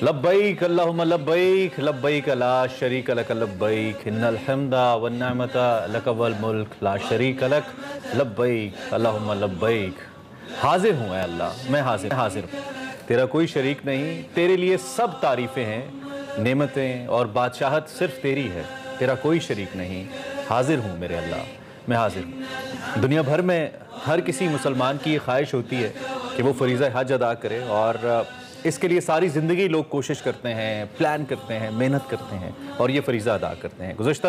لبیک اللہم لبیک لبیک لا شریک لک لبیک ان الحمد والنعمت لک والملک لا شریک لک لبیک اللہم لبیک۔ حاضر ہوں اے اللہ، میں حاضر ہوں، تیرا کوئی شریک نہیں، تیرے لیے سب تعریفیں ہیں، نعمتیں اور بادشاہت صرف تیری ہے، تیرا کوئی شریک نہیں۔ حاضر ہوں میرے اللہ، میں حاضر ہوں۔ دنیا بھر میں ہر کسی مسلمان کی یہ خواہش ہوتی ہے کہ وہ فریضہ حج ادا کرے، اور اس کے لیے ساری زندگی لوگ کوشش کرتے ہیں، پلان کرتے ہیں، محنت کرتے ہیں اور یہ فریضہ ادا کرتے ہیں۔ گزشتہ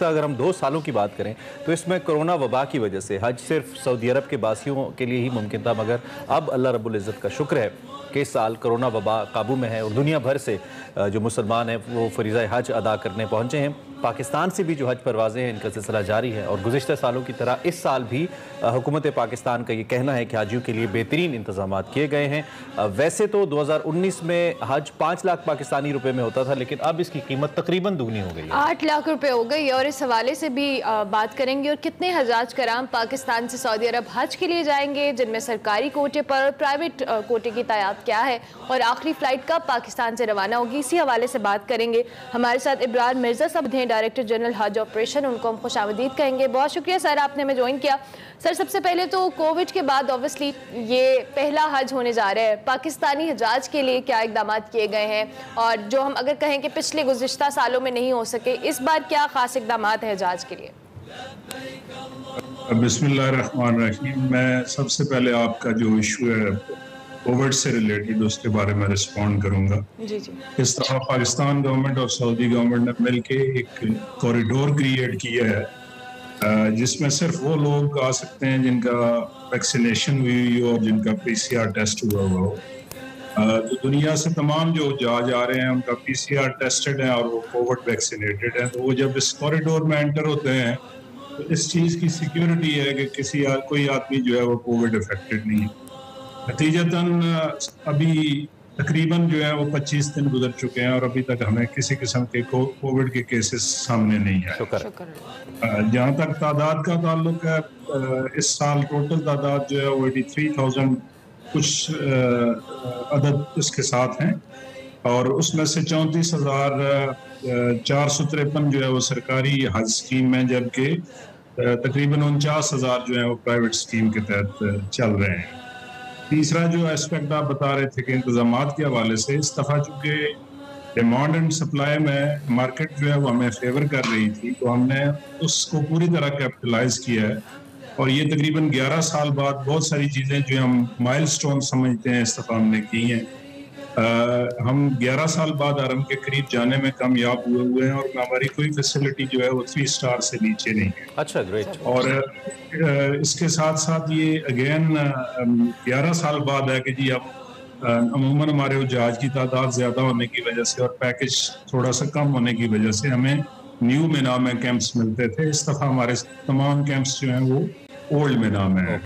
اگر ہم 2 سالوں کی بات کریں تو اس میں کرونا وبا کی وجہ سے حج صرف سعودی عرب کے باسیوں کے لیے ہی ممکن تھا، مگر اب اللہ رب العزت کا شکر ہے کہ اس سال کرونا وبا قابو میں ہے اور دنیا بھر سے جو مسلمان ہیں وہ فریضہ حج ادا کرنے پہنچے ہیں۔ پاکستان سے بھی جو حج پروازیں ہیں ان کا سلسلہ جاری ہے، اور گزشتہ سالوں کی طرح اس سال بھی حکومت پاکستان کا یہ کہنا ہے کہ حاجیوں کے لیے بہترین انتظامات کیے گئے ہیں۔ ویسے تو 2019 میں حج 5 لاکھ پاکستانی روپے میں ہوتا تھا، لیکن اب اس کی قیمت تقریباً دگنی ہو گئی ہے، 8 لاکھ روپے ہو گئی، اور اس حوالے سے بھی بات کریں گے اور کتنے حجاج کرام پاکستان سے سعودی عرب حج کے لیے جائیں گے، جن میں سرکاری کوٹے پر اور پرائیویٹ کوٹے کی تعداد کیا ہے، اور آخری فلائٹ کب پاکستان سے روانہ ہوگی، اسی حوالے سے بات کریں گے۔ ہمارے ساتھ ابرار مرزا صاحب ہیں، ڈائریکٹر جنرل حج آپریشن، ان کو ہم خوش آمدید کہیں گے۔ بہت شکریہ سر، آپ نے ہمیں جوائن کیا۔ سر، سب سے پہلے تو کووڈ کے بعد اوبویسلی یہ پہلا حج ہونے جا رہا ہے، پاکستانی حجاج کے لیے کیا اقدامات کیے گئے ہیں، اور جو ہم اگر کہیں کہ پچھلے گزشتہ سالوں میں نہیں ہو سکے، اس بار کیا خاص اقدامات ہیں حجاج کے لیے؟ بسم اللہ الرحمن الرحیم۔ میں سب سے پہلے آپ کا جو ایشو ہے کووڈ سے ریلیٹڈ، اس کے بارے میں رسپونڈ کروں گا۔ جی۔ اس طرح پاکستان گورنمنٹ اور سعودی گورنمنٹ نے مل کے ایک کوریڈور کریٹ کیا ہے جس میں صرف وہ لوگ آ سکتے ہیں جن کا ویکسینیشن ہوئی اور جن کا PCR ٹیسٹ ہوا ہو۔ تو دنیا سے تمام جو حجاج آ رہے ہیں ان کا PCR ٹیسٹڈ ہے اور وہ کووڈ ویکسینیٹڈ ہیں، تو وہ جب اس کوریڈور میں انٹر ہوتے ہیں تو اس چیز کی سیکیورٹی ہے کہ کوئی آدمی جو ہے وہ کووڈ افیکٹڈ نہیں ہے۔ نتیجتاً ابھی تقریباً جو ہے وہ 25 دن گزر چکے ہیں اور ابھی تک ہمیں کسی قسم کے کووڈ کے کیسز سامنے نہیں آئے۔ جہاں تک تعداد کا تعلق ہے، اس سال ٹوٹل تعداد جو ہے وہ 83,000 کچھ عدد اس کے ساتھ ہیں، اور اس میں سے 34,453 جو ہے وہ سرکاری حج اسکیم میں، جبکہ تقریباً 49,000 جو ہیں وہ پرائیویٹ اسکیم کے تحت چل رہے ہیں۔ تیسرا جو اسپیکٹ آپ بتا رہے تھے کہ انتظامات کے حوالے سے، اس دفعہ چونکہ ڈیمانڈ اینڈ سپلائی میں مارکیٹ جو ہے وہ ہمیں فیور کر رہی تھی، تو ہم نے اس کو پوری طرح کیپٹلائز کیا ہے، اور یہ تقریباً 11 سال بعد بہت ساری چیزیں جو ہم مائل سٹون سمجھتے ہیں اس دفعہ ہم نے کی ہیں۔ ہم 11 سال بعد حرم کے قریب جانے میں کامیاب ہوئے ہیں، اور ہماری کوئی فیسلٹی جو ہے وہ 3 اسٹار سے نیچے نہیں ہے۔ اچھا، گریٹ۔ اور اس کے ساتھ ساتھ یہ اگین 11 سال بعد ہے کہ جی اب عموماً ہمارے حجاج کی تعداد زیادہ ہونے کی وجہ سے اور پیکج تھوڑا سا کم ہونے کی وجہ سے ہمیں نیو مینا میں کیمپس ملتے تھے۔ اس دفعہ ہمارے تمام کیمپس جو ہیں وہ اولڈ مینا میں ہیں۔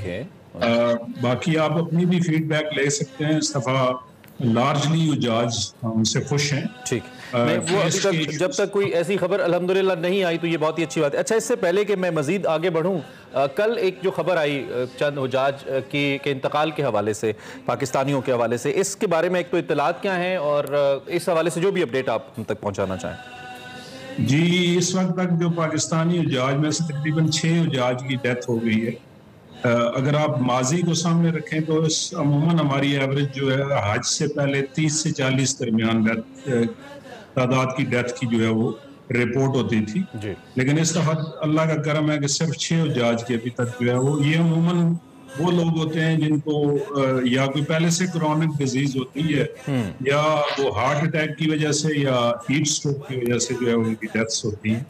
باقی آپ اپنی بھی فیڈ بیک لے سکتے ہیں، اس دفعہ لارجلی حجاج ہم سے خوش ہیں۔ ٹھیک، وہ ابھی تک جب تک کوئی ایسی خبر الحمدللہ نہیں آئی تو یہ بہت ہی اچھی بات ہے۔ اچھا، اس سے پہلے کہ میں مزید آگے بڑھوں، کل ایک جو خبر آئی چند حجاج کے انتقال کے حوالے سے، پاکستانیوں کے حوالے سے، اس کے بارے میں ایک تو اطلاعات کیا ہیں اور اس حوالے سے جو بھی اپڈیٹ آپ ہم تک پہنچانا چاہیں؟ جی، اس وقت تک جو پاکستانی حجاج میں سے تقریباً 6 حجاج کی ڈیتھ ہو گئی ہے۔ اگر آپ ماضی کو سامنے رکھیں تو عموماً ہماری ایوریج جو ہے حج سے پہلے 30 سے 40 درمیان تعداد کی ڈیتھ کی جو ہے وہ رپورٹ ہوتی تھی، لیکن اس دفعہ اللہ کا کرم ہے کہ صرف 6 حجاج کی ابھی تک جو ہے وہ، یہ عموماً وہ لوگ ہوتے ہیں جن کو یا کوئی پہلے سے کرونک ڈیزیز ہوتی ہے، یا وہ ہارٹ اٹیک کی وجہ سے یا ہیٹ اسٹروک کی وجہ سے جو ہے ان کی ڈیتھس ہوتی ہیں۔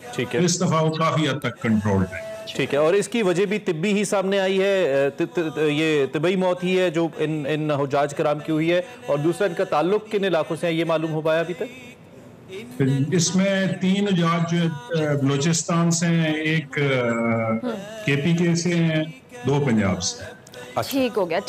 اس دفعہ وہ کافی حد تک کنٹرولڈ ہے۔ ٹھیک ہے، اور اس کی وجہ بھی طبی ہی سامنے آئی ہے، یہ طبی موت ہی ہے جو ان حجاج کرام کی ہوئی ہے، اور دوسرا ان کا تعلق کن علاقوں سے ہے یہ معلوم ہو پایا ابھی تک؟ اس میں 3 حجاج جو بلوچستان سے ہیں، ایک KPK سے ہیں، 2 پنجاب سے۔ ٹھیک ہو گیا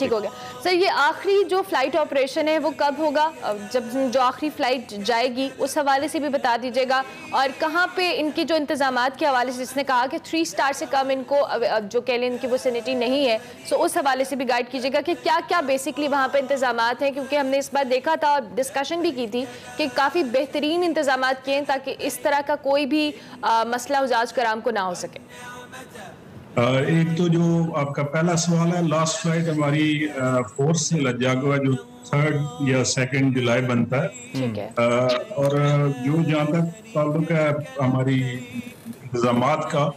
سر. یہ آخری جو فلائٹ آپریشن ہے وہ کب ہوگا, جب جو آخری فلائٹ جائے گی اس حوالے سے بھی بتا دیجیے گا, اور کہاں پہ ان کے جو انتظامات کے حوالے سے, جس نے کہا کہ 3 اسٹار سے کم ان کو جو کہہ لیں ان کی ویسینٹی نہیں ہے, سو اس حوالے سے بھی گائیڈ کیجیے گا کہ کیا کیا بیسکلی وہاں پہ انتظامات ہیں, کیونکہ ہم نے اس بار دیکھا تھا اور ڈسکشن بھی کی تھی کہ کافی بہترین انتظامات کیے ہیں تاکہ اس طرح کا کوئی بھی مسئلہ حجاج کرام کو نہ ہو سکے. ایک تو جو آپ کا پہلا سوال ہے, لاسٹ فلائٹ ہماری فورس سے لجاگوا جو 3 یا 2 جولائی بنتا ہے, اور جو جہاں تک تعلق ہے ہماری انتظامات کا,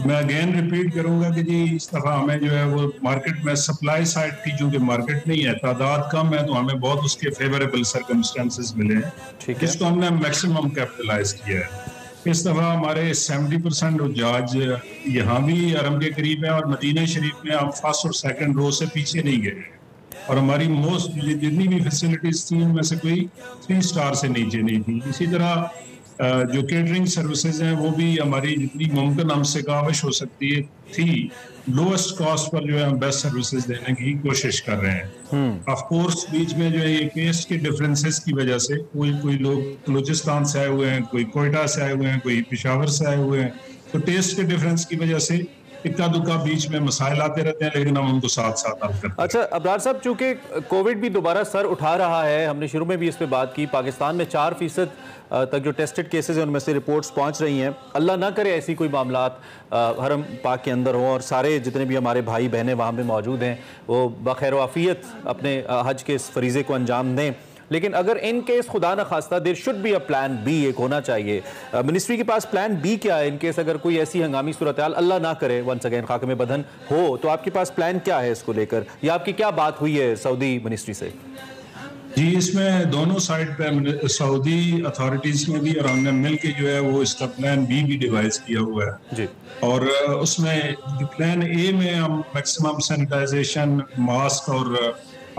میں اگین ریپیٹ کروں گا کہ جی اس دفعہ ہمیں جو ہے وہ مارکیٹ میں سپلائی سائڈ کی چونکہ مارکیٹ نہیں ہے, تعداد کم ہے, تو ہمیں بہت اس کے فیوریبل سرکمسٹانسز ملے ہیں جس کو ہم نے میکسیمم کیپٹلائز کیا ہے. اس دفعہ ہمارے 70% حجاج یہاں بھی حرم کے قریب ہیں, اور مدینہ شریف میں ہم فرسٹ اور سیکنڈ رو سے پیچھے نہیں گئے, اور ہماری موسٹ جتنی بھی فیسلٹیز تھیں ان میں سے کوئی 3 اسٹار سے نیچے نہیں تھی. اسی طرح جو کیٹرنگ سروسز ہیں وہ بھی ہماری جتنی ممکن ہم سے کاوش ہو سکتی تھی لوسٹ کاسٹ پر جو ہے ہم بیسٹ سروسز دینے کی کوشش کر رہے ہیں. آف کورس بیچ میں جو ہے یہ ٹیسٹ کے ڈفرینسز کی وجہ سے کوئی لوگ بلوچستان سے آئے ہوئے ہیں, کوئی کوئٹہ سے آئے ہوئے ہیں, کوئی پشاور سے آئے ہوئے ہیں, تو ٹیسٹ کے ڈفرینس کی وجہ سے اکا دکا بیچ میں مسائل آتے رہتے ہیں, لیکن ہم ان کو ساتھ ساتھ حل کرتے ہیں. اچھا ابرار صاحب, چونکہ کووڈ بھی دوبارہ سر اٹھا رہا ہے, ہم نے شروع میں بھی اس پہ بات کی, پاکستان میں 4% تک جو ٹیسٹڈ کیسز ہیں ان میں سے رپورٹس پہنچ رہی ہیں. اللہ نہ کرے ایسی کوئی معاملات حرم پاک کے اندر ہوں اور سارے جتنے بھی ہمارے بھائی بہنیں وہاں پہ موجود ہیں وہ بخیر و عافیت اپنے حج کے اس فریضے کو انجام دیں. لیکن اگر ان کیس خدا نہ خواستہ there should be a plan B, ایک ہونا چاہیے. منسٹری کے پاس پلان بی کیا ہے ان کیس اگر کوئی ایسی ہنگامی صورتحال اللہ نہ کرے ونس اگین خاکم بدن ہو, تو آپ کے پاس پلان کیا ہے اس کو لے کر, یا آپ کی کیا بات ہوئی ہے سعودی منسٹری سے؟ جی اس میں دونوں سائڈ پہ سعودی اتھارٹیز میں بھی اور ہم نے مل کے جو ہے وہ اس کا پلان بی بھی ڈیوائز کیا ہوا ہے جی. اور اس میں پلان اے میں ہم میکسیمم سینیٹائزیشن, ماسک اور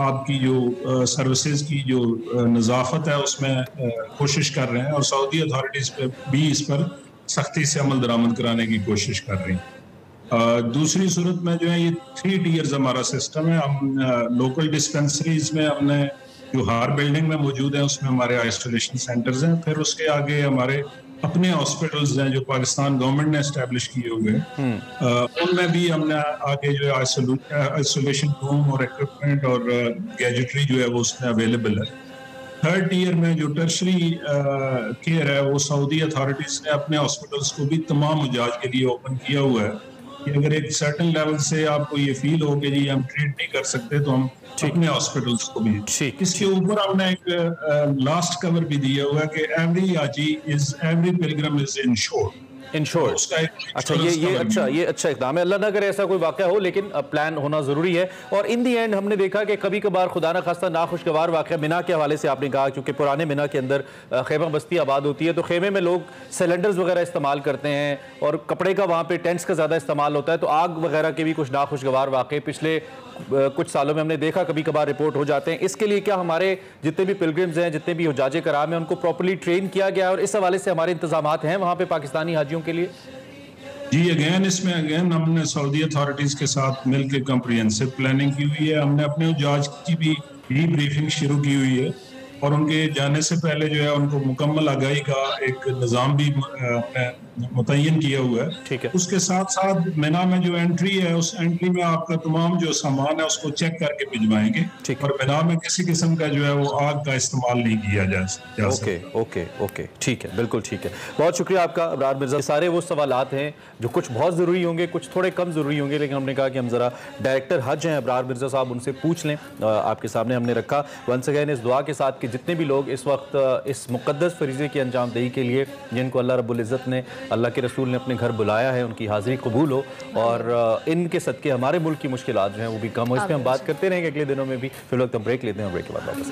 آپ کی جو سروسز کی جو نظافت ہے اس میں کوشش کر رہے ہیں, اور سعودی اتھارٹیز پہ بھی اس پر سختی سے عمل درآمد کرانے کی کوشش کر رہی ہیں. دوسری صورت میں جو ہے یہ 3 ٹیئرز ہمارا سسٹم ہے. ہم لوکل ڈسپینسریز میں ہم نے جو ہار بلڈنگ میں موجود ہیں اس میں ہمارے آئسولیشن سینٹرز ہیں, پھر اس کے آگے ہمارے اپنے ہاسپٹلز ہیں جو پاکستان گورنمنٹ نے اسٹیبلش کیے ہوئے ہیں, ان میں بھی ہم نے آگے جو ہے آئسولیشن روم اور ایکوپمنٹ اور گیجٹری جو ہے وہ اس میں اویلیبل ہے. 3rd ٹیئر میں جو ٹرشری کیئر ہے وہ سعودی اتھارٹیز نے اپنے ہاسپٹلز کو بھی تمام حجاج کے لیے اوپن کیا ہوا ہے کہ اگر ایک سرٹن لیول سے آپ کو یہ فیل ہو کہ جی ہم ٹریٹ نہیں کر سکتے تو ہم اپنے ہاسپٹلز کو بھی. اس کے اوپر ہم نے ایک لاسٹ کور بھی دیا ہوا ہے کہ ایوری پلگرم از انشورڈ. اچھا یہ اچھا اقدام ہے. اللہ نہ کرے ایسا کوئی واقعہ ہو, لیکن پلان ہونا ضروری ہے. اور ان دی اینڈ ہم نے دیکھا کہ کبھی کبھار خدا نہ خواستہ ناخوشگوار واقعہ مینا کے حوالے سے آپ نے کہا, کیونکہ پرانے مینا کے اندر خیمہ بستی آباد ہوتی ہے, تو خیمے میں لوگ سلنڈرز وغیرہ استعمال کرتے ہیں اور کپڑے کا وہاں پہ ٹینٹس کا زیادہ استعمال ہوتا ہے, تو آگ وغیرہ کے بھی کچھ ناخوشگوار واقعے پچھلے کچھ سالوں میں ہم نے دیکھا کبھی کبھار رپورٹ ہو جاتے ہیں. اس کے لیے کیا ہمارے جتنے بھی پلگرمز ہیں, جتنے بھی حجاج کرام ہیں, ان کو پراپرلی ٹرین کیا گیا, اور اس حوالے سے ہمارے انتظامات ہیں وہاں پہ پاکستانی حاجیوں کے لیے؟ جی اس میں ہم نے سعودی اتھارٹیز کے ساتھ مل کے کمپریہنسو پلاننگ کی ہوئی ہے. ہم نے اپنے حجاج کی بھی بریفنگ شروع کی ہوئی ہے, اور ان کے جانے سے پہلے جو ہے ان کو مکمل آگاہی کا ایک نظام بھی متعین کیا ہوا ہے. اس کے ساتھ ساتھ مینا میں جو انٹری ہے اس انٹری میں آپ کا تمام جو سامان ہے اس کو چیک کر کے بھجوائیں گے, اور مینا میں کسی قسم کا جو ہے وہ آگ کا استعمال نہیں کیا جا سکتا. اوکے ٹھیک ہے, بالکل ٹھیک ہے. بہت شکریہ آپ کا ابرار مرزا. سارے وہ سوالات ہیں جو کچھ بہت ضروری ہوں گے, کچھ تھوڑے کم ضروری ہوں گے, لیکن ہم نے کہا کہ ہم ذرا ڈائریکٹر حج ہیں ابرار مرزا صاحب, ان سے پوچھ لیں. آپ کے سامنے ہم نے رکھا ونس اگین اس دعا کے ساتھ کہ جتنے بھی لوگ اس وقت اس مقدس فریضے کی انجام دہی کے لیے جن کو اللہ رب العزت نے, اللہ کے رسول نے اپنے گھر بلایا ہے, ان کی حاضری قبول ہو, اور ان کے صدقے ہمارے ملک کی مشکلات جو ہیں وہ بھی کم ہو. اس پہ ہم بات کرتے رہیں گے اگلے دنوں میں بھی. فی الوقت ہم بریک لیتے ہیں, بریک کے بعد واپس